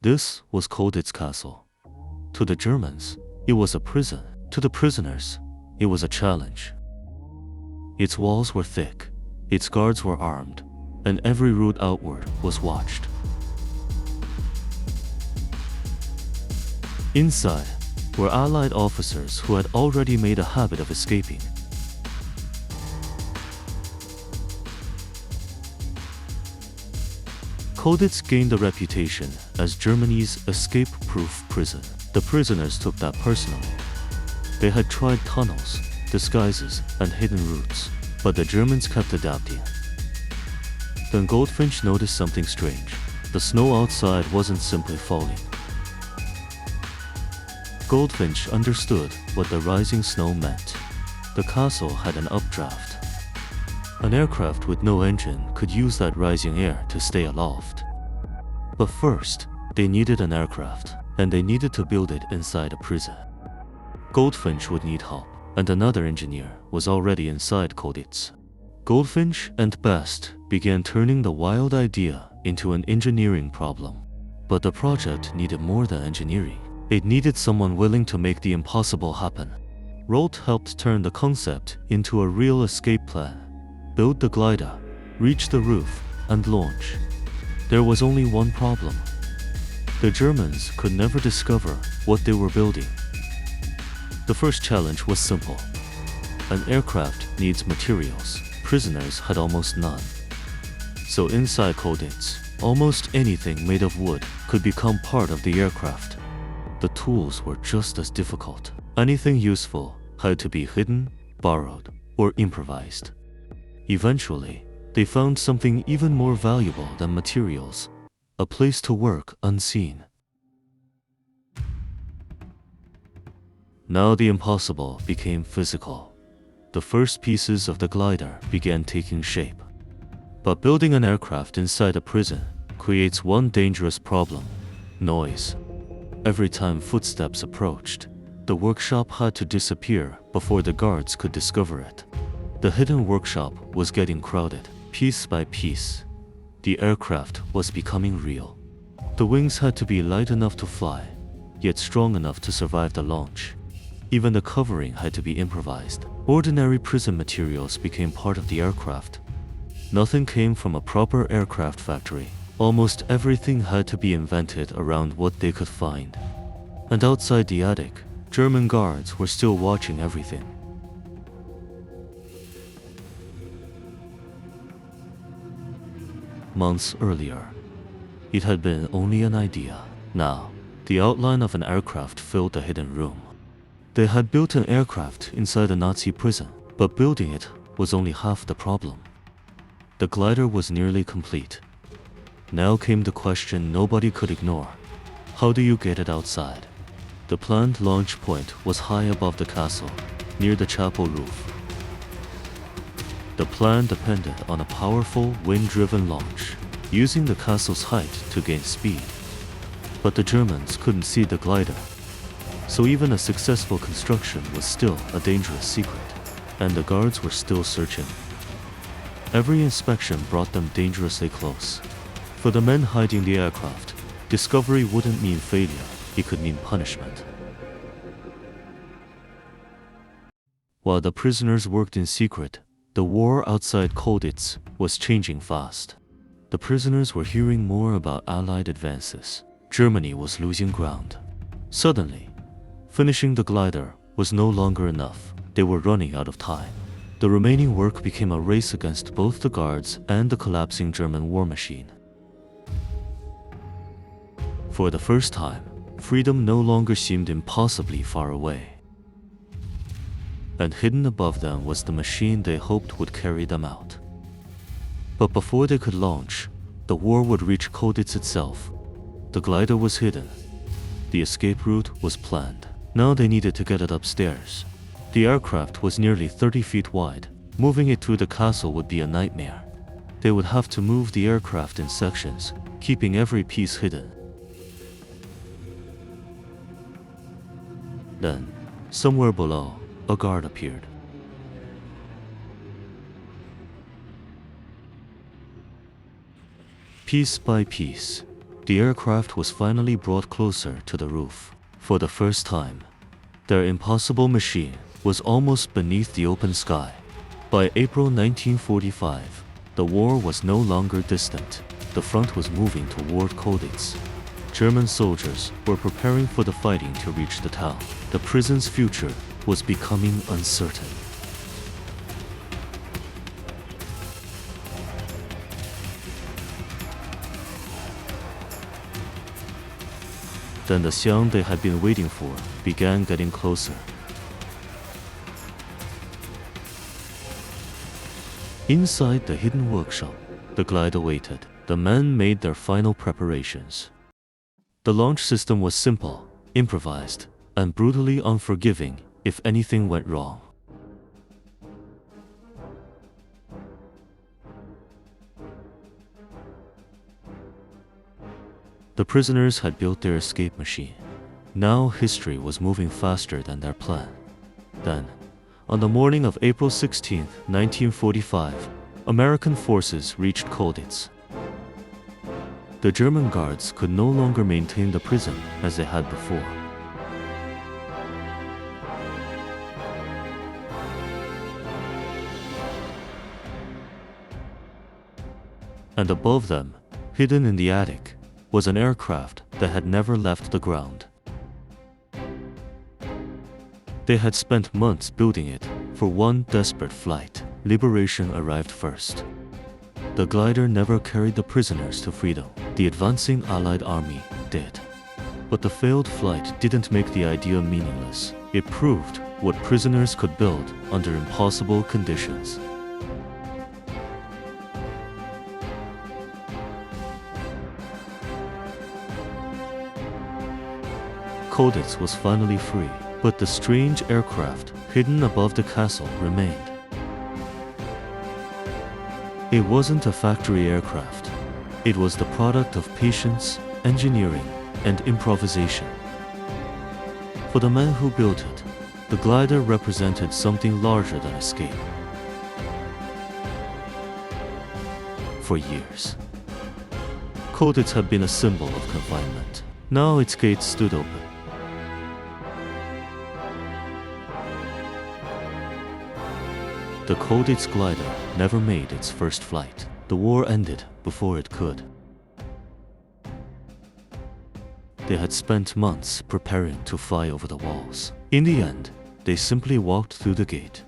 This was Colditz Castle. To the Germans, it was a prison. To the prisoners, it was a challenge. Its walls were thick, its guards were armed, and every route outward was watched. Inside were Allied officers who had already made a habit of escaping. Colditz gained a reputation as Germany's escape-proof prison. The prisoners took that personally. They had tried tunnels, disguises, and hidden routes, but the Germans kept adapting. Then Goldfinch noticed something strange. The snow outside wasn't simply falling. Goldfinch understood what the rising snow meant. The castle had an updraft. An aircraft with no engine could use that rising air to stay aloft. But first, they needed an aircraft, and they needed to build it inside a prison. Goldfinch would need help, and another engineer was already inside Colditz. Goldfinch and Best began turning the wild idea into an engineering problem. But the project needed more than engineering. It needed someone willing to make the impossible happen. Rolt helped turn the concept into a real escape plan. Build the glider, reach the roof, and launch. There was only one problem. The Germans could never discover what they were building. The first challenge was simple. An aircraft needs materials. Prisoners had almost none. So inside Colditz, almost anything made of wood could become part of the aircraft. The tools were just as difficult. Anything useful had to be hidden, borrowed, or improvised. Eventually, they found something even more valuable than materials, a place to work unseen. Now the impossible became physical. The first pieces of the glider began taking shape. But building an aircraft inside a prison creates one dangerous problem: noise. Every time footsteps approached, the workshop had to disappear before the guards could discover it. The hidden workshop was getting crowded. Piece by piece, the aircraft was becoming real. The wings had to be light enough to fly, yet strong enough to survive the launch. Even the covering had to be improvised. Ordinary prison materials became part of the aircraft. Nothing came from a proper aircraft factory. Almost everything had to be invented around what they could find. And outside the attic, German guards were still watching everything. Months earlier, it had been only an idea. Now, the outline of an aircraft filled the hidden room. They had built an aircraft inside a Nazi prison, but building it was only half the problem. The glider was nearly complete. Now came the question nobody could ignore. How do you get it outside? The planned launch point was high above the castle, near the chapel roof. The plan depended on a powerful, wind-driven launch, using the castle's height to gain speed. But the Germans couldn't see the glider, so even a successful construction was still a dangerous secret, and the guards were still searching. Every inspection brought them dangerously close. For the men hiding the aircraft, discovery wouldn't mean failure, it could mean punishment. While the prisoners worked in secret, the war outside Colditz was changing fast. The prisoners were hearing more about Allied advances. Germany was losing ground. Suddenly, finishing the glider was no longer enough. They were running out of time. The remaining work became a race against both the guards and the collapsing German war machine. For the first time, freedom no longer seemed impossibly far away. And hidden above them was the machine they hoped would carry them out. But before they could launch, the war would reach Colditz itself. The glider was hidden. The escape route was planned. Now they needed to get it upstairs. The aircraft was nearly 30 feet wide. Moving it through the castle would be a nightmare. They would have to move the aircraft in sections, keeping every piece hidden. Then, somewhere below, a guard appeared. Piece by piece, The aircraft was finally brought closer to the roof. For the first time, their impossible machine was almost beneath the open sky. By April 1945, the war was no longer distant. The front was moving toward Colditz. German soldiers were preparing for the fighting to reach the town. The prison's future was becoming uncertain. Then the xiang they had been waiting for began getting closer. Inside the hidden workshop, the glider waited. The men made their final preparations. The launch system was simple, improvised, and brutally unforgiving if anything went wrong. The prisoners had built their escape machine. Now history was moving faster than their plan. Then, on the morning of April 16, 1945, American forces reached Colditz. The German guards could no longer maintain the prison as they had before. And above them, hidden in the attic, was an aircraft that had never left the ground. They had spent months building it for one desperate flight. Liberation arrived first. The glider never carried the prisoners to freedom. The advancing Allied army did. But the failed flight didn't make the idea meaningless. It proved what prisoners could build under impossible conditions. Colditz was finally free, but the strange aircraft hidden above the castle remained. It wasn't a factory aircraft. It was the product of patience, engineering, and improvisation. For the men who built it, the glider represented something larger than escape. For years, Colditz had been a symbol of confinement. Now its gates stood open. The Colditz Glider never made its first flight. The war ended before it could. They had spent months preparing to fly over the walls. In the end, they simply walked through the gate.